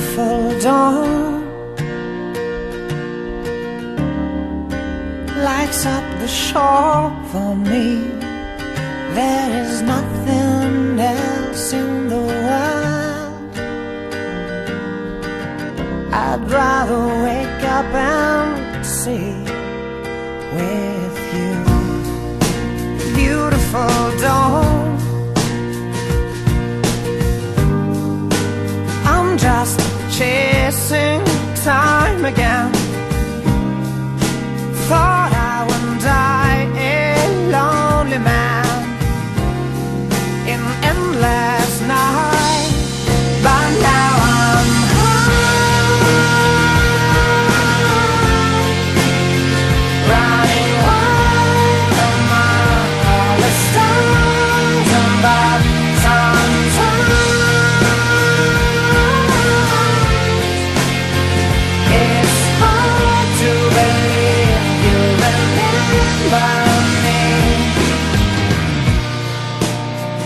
beautiful dawn lights up the shore for me. There is nothing else in the world. I'd rather wake up and see with you. Beautiful dawn, I'm just chasing time again. Thought I would die a lonely man in endless night, but now I'm high, running wild among all the stars above. It's hard to believe you remember me.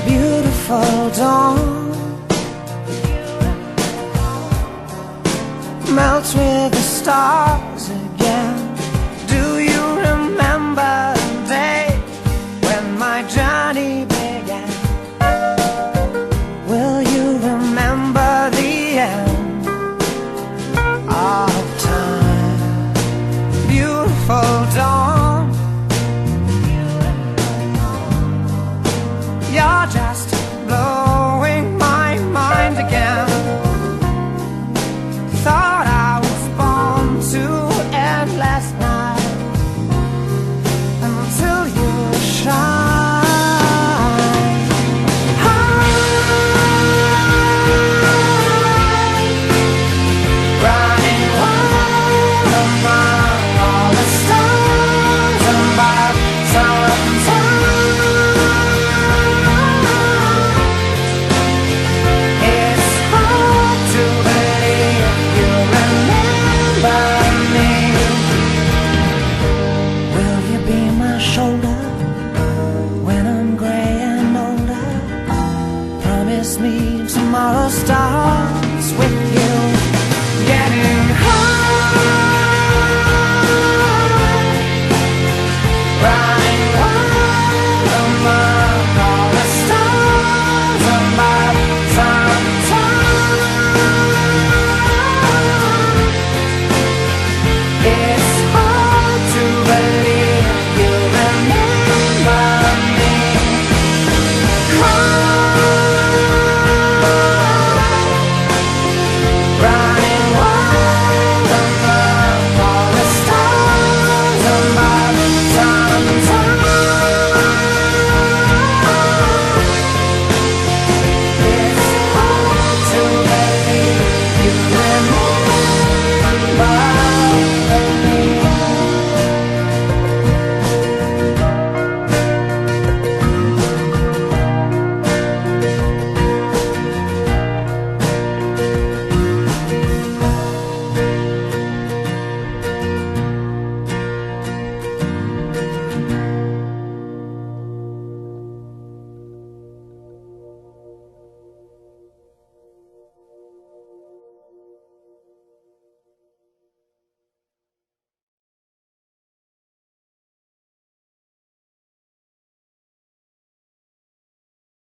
Beautiful dawn melts with the stars.